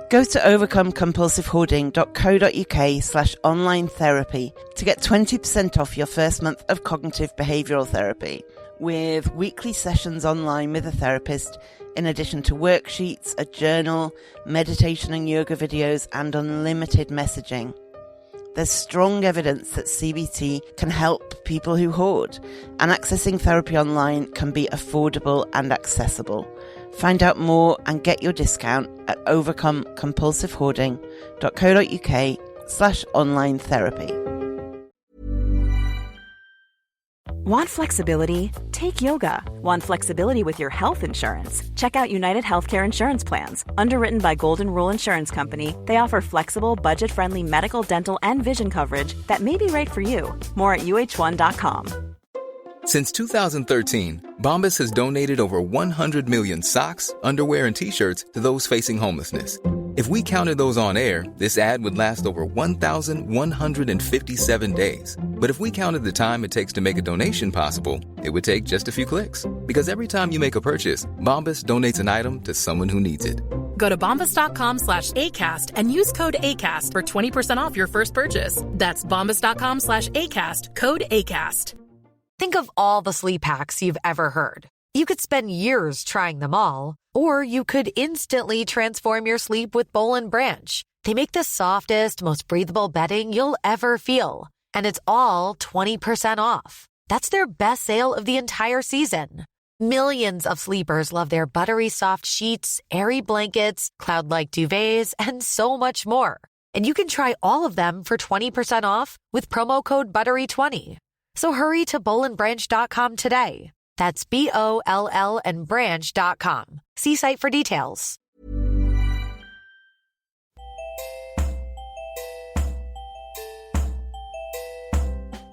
Go to overcomecompulsivehoarding.co.uk/online therapy to get 20% off your first month of cognitive behavioural therapy, with weekly sessions online with a therapist, in addition to worksheets, a journal, meditation and yoga videos, and unlimited messaging. There's strong evidence that CBT can help people who hoard, and accessing therapy online can be affordable and accessible. Find out more and get your discount at overcomecompulsivehoarding.co.uk/online therapy. Want flexibility? Take yoga. Want flexibility with your health insurance? Check out United Healthcare Insurance Plans. Underwritten by Golden Rule Insurance Company, they offer flexible, budget-friendly medical, dental, and vision coverage that may be right for you. More at uh1.com. Since 2013, Bombas has donated over 100 million socks, underwear, and T-shirts to those facing homelessness. If we counted those on air, this ad would last over 1,157 days. But if we counted the time it takes to make a donation possible, it would take just a few clicks. Because every time you make a purchase, Bombas donates an item to someone who needs it. Go to bombas.com/ACAST and use code ACAST for 20% off your first purchase. That's bombas.com/ACAST, code ACAST. Think of all the sleep hacks you've ever heard. You could spend years trying them all, or you could instantly transform your sleep with Boll & Branch. They make the softest, most breathable bedding you'll ever feel. And it's all 20% off. That's their best sale of the entire season. Millions of sleepers love their buttery soft sheets, airy blankets, cloud-like duvets, and so much more. And you can try all of them for 20% off with promo code BUTTERY20. So hurry to bollandbranch.com today. That's BOLL and branch.com. See site for details.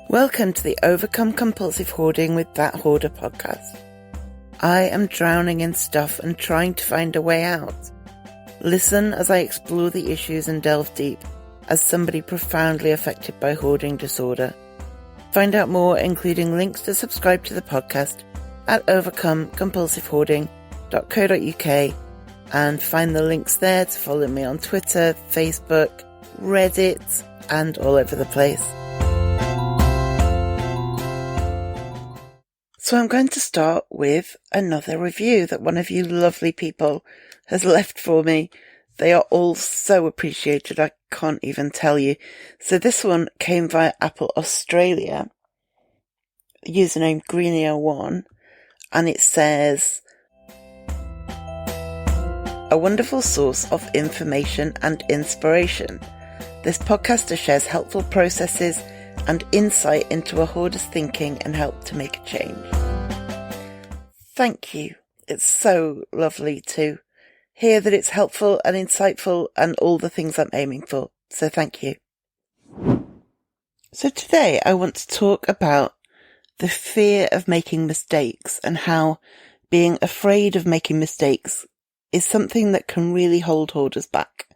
Welcome to the Overcome Compulsive Hoarding with That Hoarder podcast. I am drowning in stuff and trying to find a way out. Listen as I explore the issues and delve deep as somebody profoundly affected by hoarding disorder. Find out more, including links to subscribe to the podcast, at overcomecompulsivehoarding.co.uk, and find the links there to follow me on Twitter, Facebook, Reddit, and all over the place. So I'm going to start with another review that one of you lovely people has left for me. They are all so appreciated, I can't even tell you. So this one came via Apple Australia, username Greenia1, and it says, a wonderful source of information and inspiration. This podcaster shares helpful processes and insight into a hoarder's thinking and help to make a change. Thank you. It's so lovely to hear that it's helpful and insightful and all the things I'm aiming for. So thank you. So today I want to talk about the fear of making mistakes and how being afraid of making mistakes is something that can really hold hoarders back.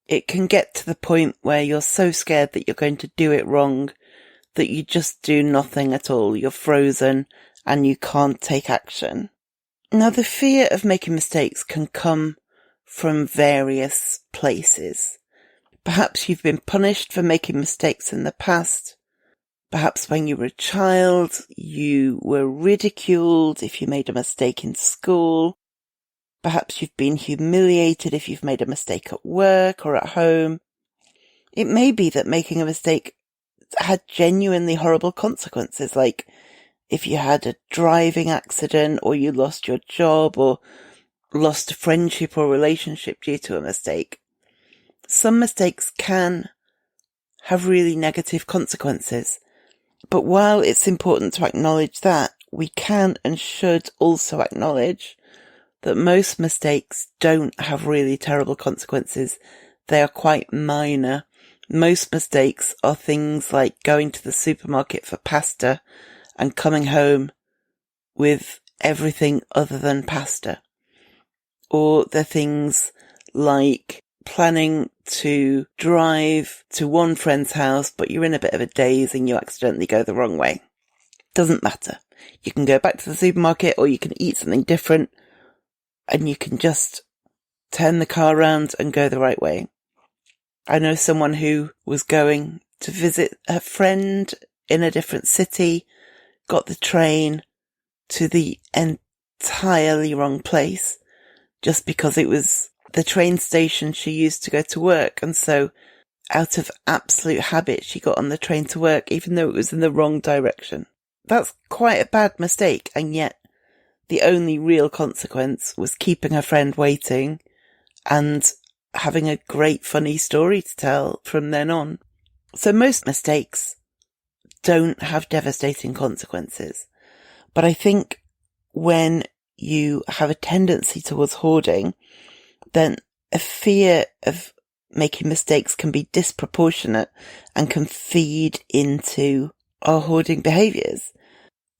It can get to the point where you're so scared that you're going to do it wrong that you just do nothing at all. You're frozen and you can't take action. Now, the fear of making mistakes can come from various places. Perhaps you've been punished for making mistakes in the past. Perhaps when you were a child, you were ridiculed if you made a mistake in school. Perhaps you've been humiliated if you've made a mistake at work or at home. It may be that making a mistake had genuinely horrible consequences, like if you had a driving accident or you lost your job or lost a friendship or relationship due to a mistake. Some mistakes can have really negative consequences. But while it's important to acknowledge that, we can and should also acknowledge that most mistakes don't have really terrible consequences. They are quite minor. Most mistakes are things like going to the supermarket for pasta and coming home with everything other than pasta. Or they're things like planning to drive to one friend's house, but you're in a bit of a daze and you accidentally go the wrong way. Doesn't matter. You can go back to the supermarket or you can eat something different and you can just turn the car around and go the right way. I know someone who was going to visit a friend in a different city, got the train to the entirely wrong place just because it was the train station she used to go to work. And so out of absolute habit, she got on the train to work, even though it was in the wrong direction. That's quite a bad mistake. And yet the only real consequence was keeping her friend waiting and having a great funny story to tell from then on. So most mistakes don't have devastating consequences. But I think when you have a tendency towards hoarding, then a fear of making mistakes can be disproportionate and can feed into our hoarding behaviours.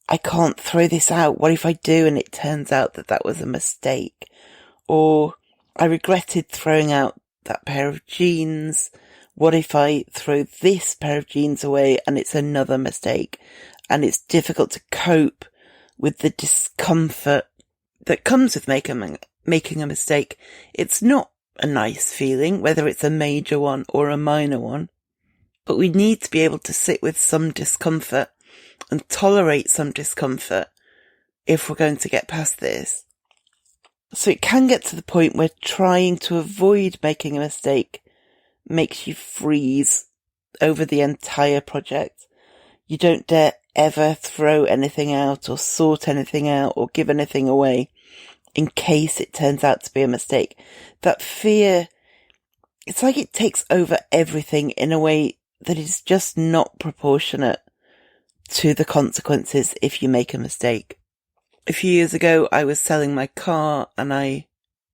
I can't throw this out. What if I do and it turns out that that was a mistake? Or I regretted throwing out that pair of jeans. What if I throw this pair of jeans away and it's another mistake? And it's difficult to cope with the discomfort that comes with making a mistake. It's not a nice feeling, whether it's a major one or a minor one. But we need to be able to sit with some discomfort and tolerate some discomfort if we're going to get past this. So it can get to the point where trying to avoid making a mistake makes you freeze over the entire project. You don't dare ever throw anything out or sort anything out or give anything away in case it turns out to be a mistake. That fear, it's like it takes over everything in a way that is just not proportionate to the consequences if you make a mistake. A few years ago, I was selling my car and I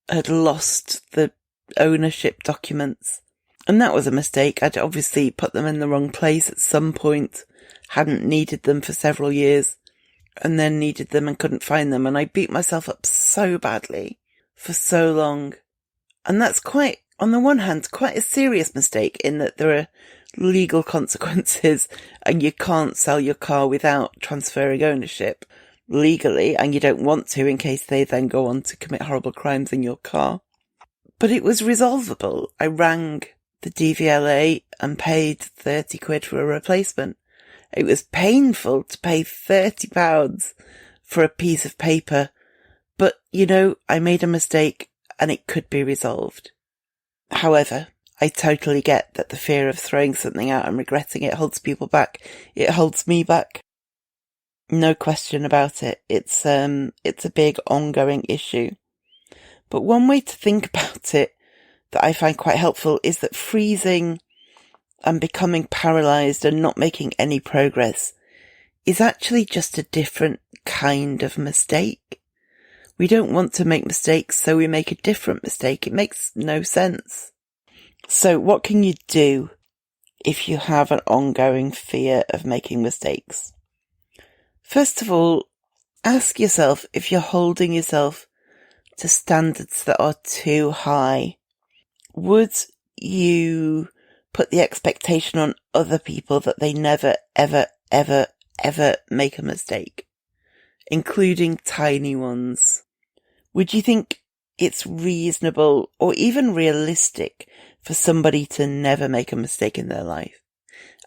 had lost the ownership documents. And that was a mistake. I'd obviously put them in the wrong place at some point, hadn't needed them for several years, and then needed them and couldn't find them. And I beat myself up so badly for so long. And that's quite, on the one hand, quite a serious mistake in that there are legal consequences and you can't sell your car without transferring ownership legally, and you don't want to in case they then go on to commit horrible crimes in your car. But it was resolvable. I rang the DVLA and paid 30 quid for a replacement. It was painful to pay £30 for a piece of paper, but I made a mistake and it could be resolved. However, I totally get that the fear of throwing something out and regretting it holds people back. It holds me back. No question about it. It's a big ongoing issue. But one way to think about it that I find quite helpful is that freezing and becoming paralysed and not making any progress is actually just a different kind of mistake. We don't want to make mistakes, so we make a different mistake. It makes no sense. So what can you do if you have an ongoing fear of making mistakes? First of all, ask yourself if you're holding yourself to standards that are too high. Would you put the expectation on other people that they never, ever, ever, ever make a mistake, including tiny ones? Would you think it's reasonable or even realistic for somebody to never make a mistake in their life?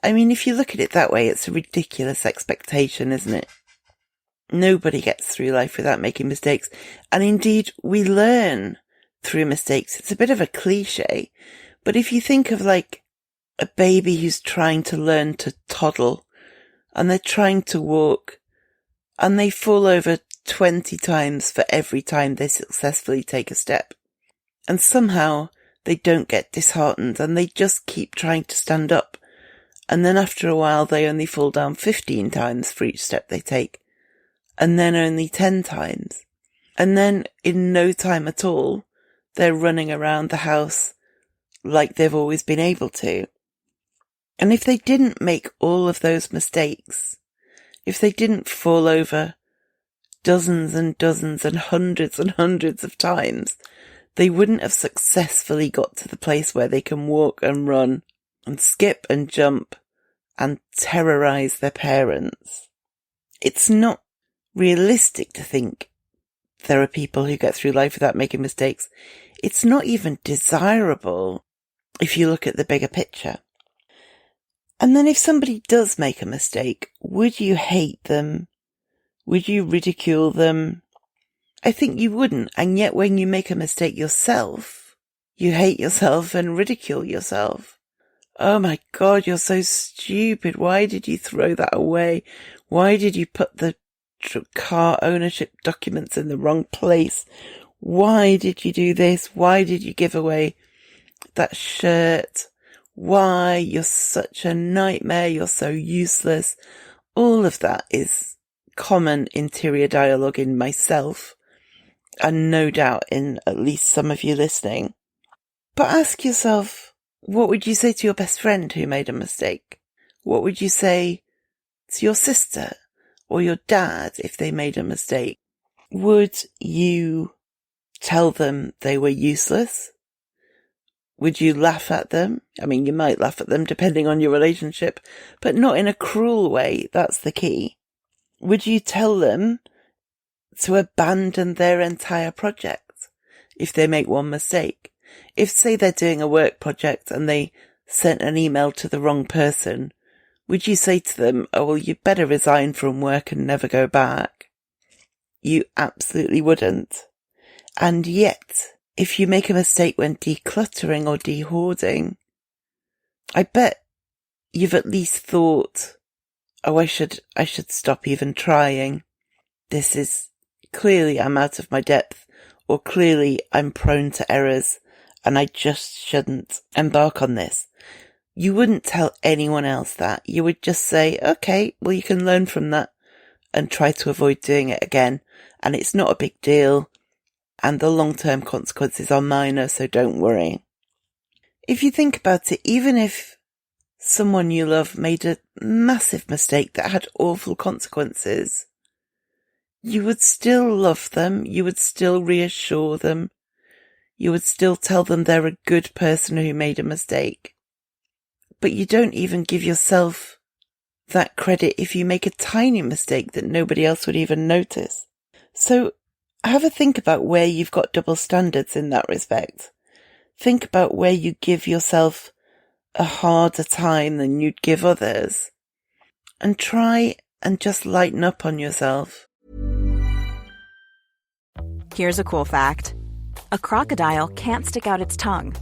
I mean, if you look at it that way, it's a ridiculous expectation, isn't it? Nobody gets through life without making mistakes. And indeed, we learn through mistakes. It's a bit of a cliche, but if you think of like a baby who's trying to learn to toddle and they're trying to walk and they fall over 20 times for every time they successfully take a step. And somehow they don't get disheartened and they just keep trying to stand up. And then after a while, they only fall down 15 times for each step they take. And then only 10 times. And then in no time at all, they're running around the house like they've always been able to. And if they didn't make all of those mistakes, if they didn't fall over dozens and dozens and hundreds of times, they wouldn't have successfully got to the place where they can walk and run and skip and jump and terrorize their parents. It's not realistic to think there are people who get through life without making mistakes. It's not even desirable if you look at the bigger picture. And then if somebody does make a mistake, would you hate them? Would you ridicule them? I think you wouldn't. And yet when you make a mistake yourself, you hate yourself and ridicule yourself. Oh my God, you're so stupid. Why did you throw that away? Why did you put the car ownership documents in the wrong place? Why did you do this? Why did you give away that shirt? Why? You're such a nightmare. You're so useless. All of that is common interior dialogue in myself, and no doubt in at least some of you listening. But ask yourself, what would you say to your best friend who made a mistake? What would you say to your sister or your dad if they made a mistake? Would you tell them they were useless? Would you laugh at them? I mean, you might laugh at them depending on your relationship, but not in a cruel way. That's the key. Would you tell them to abandon their entire project if they make one mistake? If, say, they're doing a work project and they sent an email to the wrong person, would you say to them, oh, well, you'd better resign from work and never go back? You absolutely wouldn't. And yet, if you make a mistake when decluttering or de-hoarding, I bet you've at least thought, oh, I should stop even trying. This is clearly I'm out of my depth, or clearly I'm prone to errors and I just shouldn't embark on this. You wouldn't tell anyone else that. You would just say, okay, well, you can learn from that and try to avoid doing it again. And it's not a big deal. And the long-term consequences are minor, so don't worry. If you think about it, even if someone you love made a massive mistake that had awful consequences, you would still love them, you would still reassure them, you would still tell them they're a good person who made a mistake. But you don't even give yourself that credit if you make a tiny mistake that nobody else would even notice. So have a think about where you've got double standards in that respect. Think about where you give yourself a harder time than you'd give others. And try and just lighten up on yourself. Here's a cool fact. A crocodile can't stick out its tongue.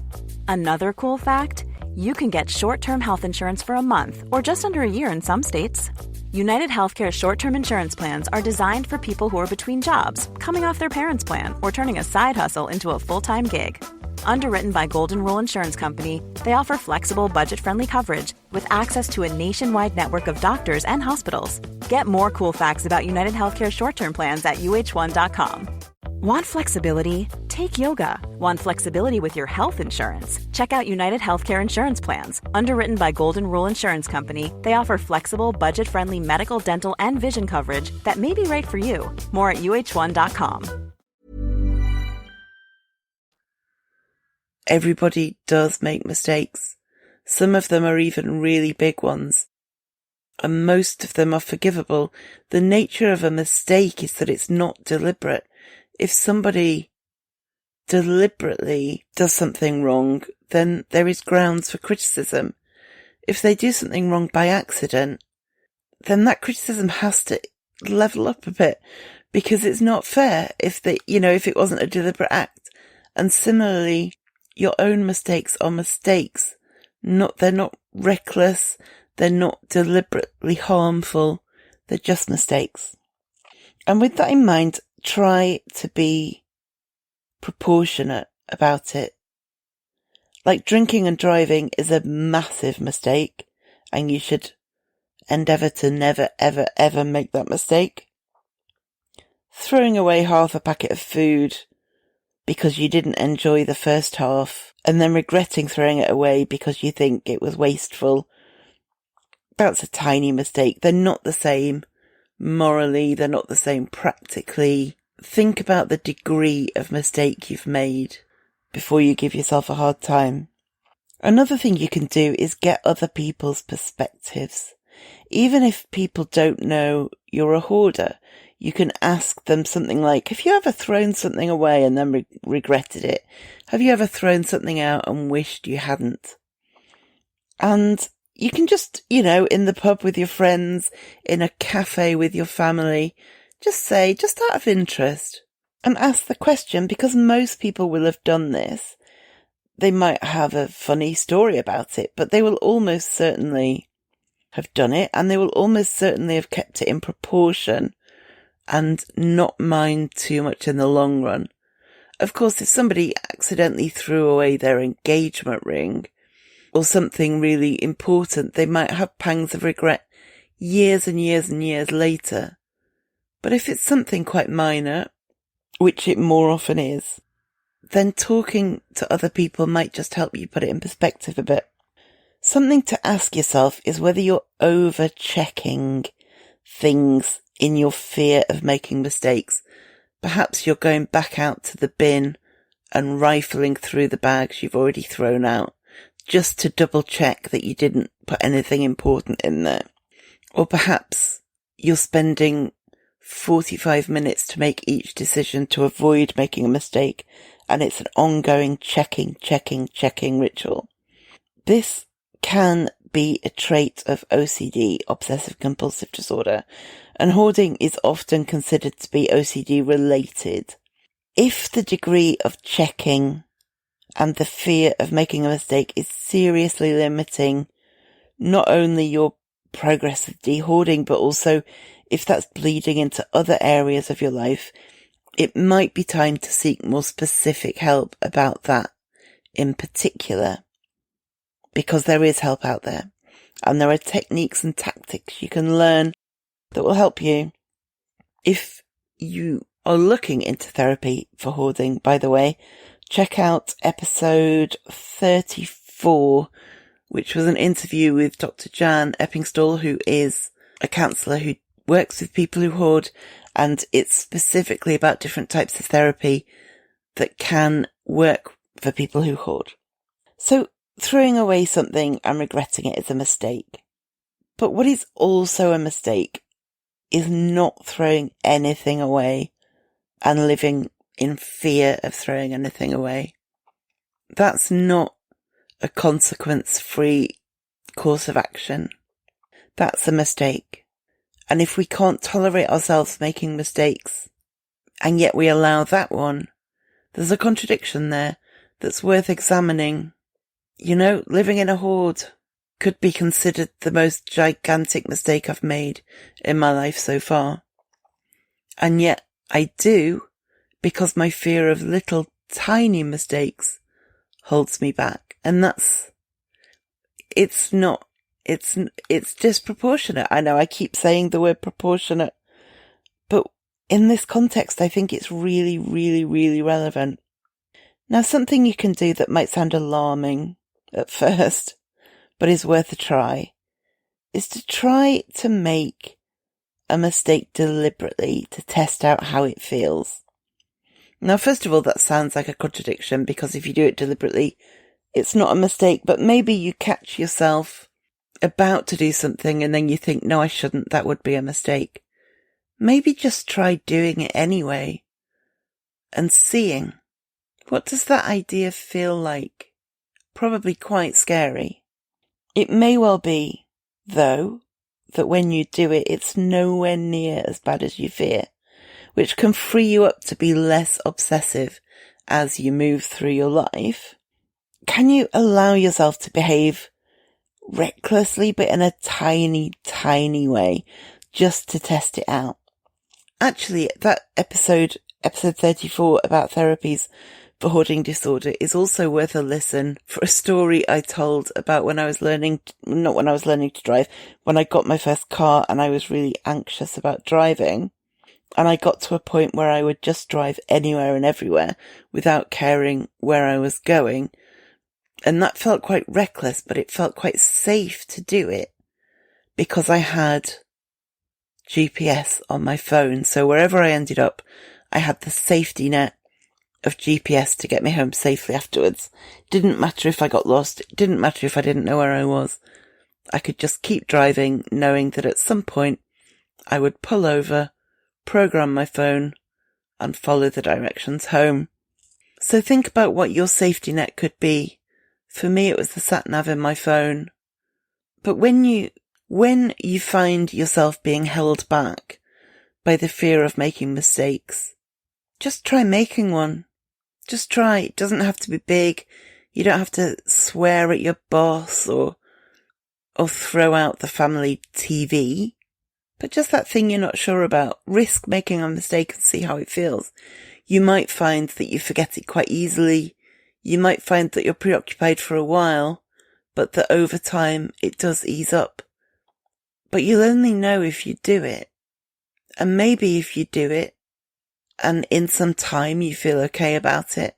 Another cool fact, you can get short-term health insurance for a month or just under a year in some states. United Healthcare short-term insurance plans are designed for people who are between jobs, coming off their parents' plan, or turning a side hustle into a full-time gig. Underwritten by Golden Rule Insurance Company, they offer flexible, budget-friendly coverage with access to a nationwide network of doctors and hospitals. Get more cool facts about United Healthcare short-term plans at uh1.com. Want flexibility? Take yoga. Want flexibility with your health insurance? Check out United Healthcare Insurance Plans. Underwritten by Golden Rule Insurance Company, they offer flexible, budget-friendly medical, dental, and vision coverage that may be right for you. More at uh1.com. Everybody does make mistakes. Some of them are even really big ones. And most of them are forgivable. The nature of a mistake is that it's not deliberate. If somebody deliberately does something wrong, then there is grounds for criticism. If they do something wrong by accident, then that criticism has to level up a bit, because it's not fair if it wasn't a deliberate act. And similarly, your own mistakes are mistakes. They're not reckless. They're not deliberately harmful. They're just mistakes. And with that in mind, try to be proportionate about it. Like drinking and driving is a massive mistake, and you should endeavour to never, ever, ever make that mistake. Throwing away half a packet of food because you didn't enjoy the first half, and then regretting throwing it away because you think it was wasteful, that's a tiny mistake. They're not the same morally, they're not the same practically. Think about the degree of mistake you've made before you give yourself a hard time. Another thing you can do is get other people's perspectives. Even if people don't know you're a hoarder, you can ask them something like, have you ever thrown something away and then regretted it? Have you ever thrown something out and wished you hadn't? And you can just, in the pub with your friends, in a cafe with your family, just say, just out of interest, and ask the question, because most people will have done this. They might have a funny story about it, but they will almost certainly have done it, and they will almost certainly have kept it in proportion and not mind too much in the long run. Of course, if somebody accidentally threw away their engagement ring or something really important, they might have pangs of regret years and years and years later. But if it's something quite minor, which it more often is, then talking to other people might just help you put it in perspective a bit. Something to ask yourself is whether you're over-checking things in your fear of making mistakes. Perhaps you're going back out to the bin and rifling through the bags you've already thrown out, just to double-check that you didn't put anything important in there. Or perhaps you're spending 45 minutes to make each decision to avoid making a mistake, and it's an ongoing checking ritual. This can be a trait of OCD, obsessive compulsive disorder, and hoarding is often considered to be OCD related. If the degree of checking and the fear of making a mistake is seriously limiting not only your progress with de-hoarding, but also if that's bleeding into other areas of your life, it might be time to seek more specific help about that in particular, because there is help out there, and there are techniques and tactics you can learn that will help you. If you are looking into therapy for hoarding, by the way, check out episode 34, which was an interview with Dr. Jan Eppingstall, who is a counsellor who works with people who hoard, and it's specifically about different types of therapy that can work for people who hoard. So throwing away something and regretting it is a mistake. But what is also a mistake is not throwing anything away and living in fear of throwing anything away. That's not a consequence-free course of action. That's a mistake. And if we can't tolerate ourselves making mistakes, and yet we allow that one, there's a contradiction there that's worth examining. Living in a hoard could be considered the most gigantic mistake I've made in my life so far. And yet I do, because my fear of little tiny mistakes holds me back. And it's disproportionate. I know I keep saying the word proportionate, but in this context, I think it's really, really, really relevant. Now, something you can do that might sound alarming at first, but is worth a try, is to try to make a mistake deliberately to test out how it feels. Now, first of all, that sounds like a contradiction, because if you do it deliberately, it's not a mistake, but maybe you catch yourself about to do something and then you think, no, I shouldn't, that would be a mistake. Maybe just try doing it anyway and seeing, what does that idea feel like? Probably quite scary. It may well be, though, that when you do it, it's nowhere near as bad as you fear, which can free you up to be less obsessive as you move through your life. Can you allow yourself to behave recklessly, but in a tiny, tiny way, just to test it out? Actually, that episode 34 about therapies for hoarding disorder is also worth a listen for a story I told about when I was learning to drive, when I got my first car and I was really anxious about driving. And I got to a point where I would just drive anywhere and everywhere without caring where I was going. And that felt quite reckless, but it felt quite safe to do it because I had GPS on my phone. So wherever I ended up, I had the safety net of GPS to get me home safely afterwards. Didn't matter if I got lost. It didn't matter if I didn't know where I was. I could just keep driving, knowing that at some point I would pull over, program my phone, and follow the directions home. So think about what your safety net could be. For me, it was the sat-nav in my phone. But when you find yourself being held back by the fear of making mistakes, just try making one. Just try. It doesn't have to be big. You don't have to swear at your boss or throw out the family TV. But just that thing you're not sure about. Risk making a mistake and see how it feels. You might find that you forget it quite easily. You might find that you're preoccupied for a while, but that over time it does ease up. But you'll only know if you do it. And maybe if you do it, and in some time you feel okay about it,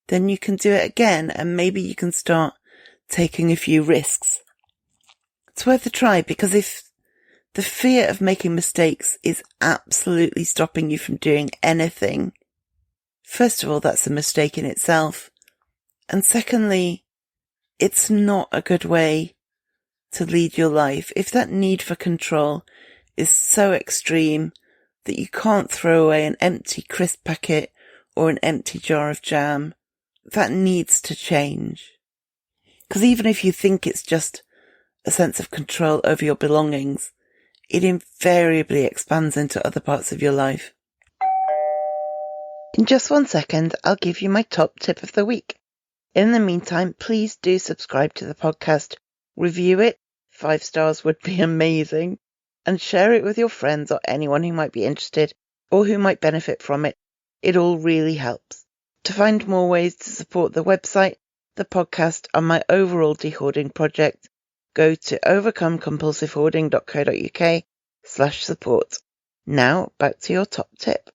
then you can do it again, and maybe you can start taking a few risks. It's worth a try, because if the fear of making mistakes is absolutely stopping you from doing anything, first of all, that's a mistake in itself. And secondly, it's not a good way to lead your life. If that need for control is so extreme that you can't throw away an empty crisp packet or an empty jar of jam, that needs to change. Because even if you think it's just a sense of control over your belongings, it invariably expands into other parts of your life. In just 1 second, I'll give you my top tip of the week. In the meantime, please do subscribe to the podcast, review it, 5 stars would be amazing, and share it with your friends or anyone who might be interested or who might benefit from it. It all really helps. To find more ways to support the website, the podcast, and my overall de-hoarding project, go to overcomecompulsivehoarding.co.uk/support. Now, back to your top tip.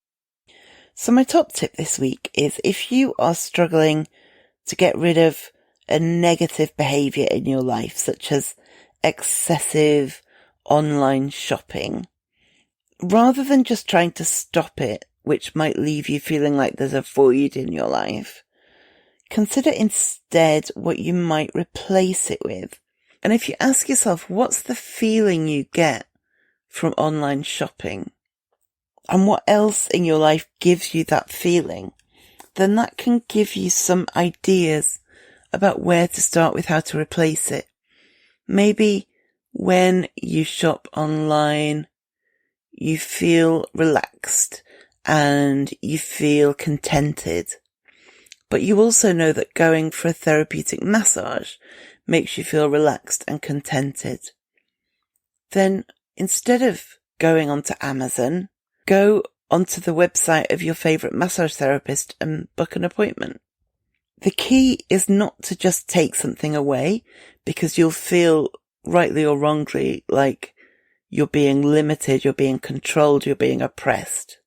So my top tip this week is, if you are struggling to get rid of a negative behaviour in your life, such as excessive online shopping, rather than just trying to stop it, which might leave you feeling like there's a void in your life, consider instead what you might replace it with. And if you ask yourself, what's the feeling you get from online shopping, and what else in your life gives you that feeling, then that can give you some ideas about where to start with how to replace it. Maybe when you shop online, you feel relaxed and you feel contented, but you also know that going for a therapeutic massage makes you feel relaxed and contented. Then instead of going onto Amazon, go onto the website of your favourite massage therapist and book an appointment. The key is not to just take something away, because you'll feel, rightly or wrongly, like you're being limited, you're being controlled, you're being oppressed.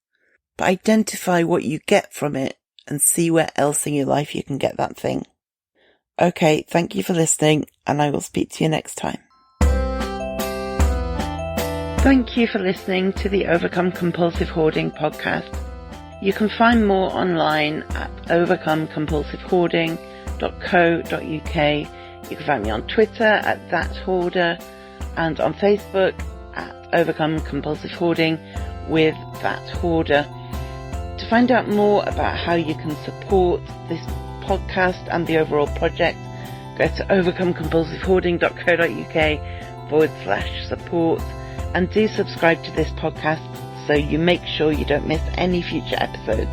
But identify what you get from it and see where else in your life you can get that thing. Okay, thank you for listening, and I will speak to you next time. Thank you for listening to the Overcome Compulsive Hoarding podcast. You can find more online at overcomecompulsivehoarding.co.uk. You can find me on Twitter at @thathoarder and on Facebook at Overcome Compulsive Hoarding with That Hoarder. To find out more about how you can support this podcast and the overall project, go to overcomecompulsivehoarding.co.uk/support, and do subscribe to this podcast so you make sure you don't miss any future episodes.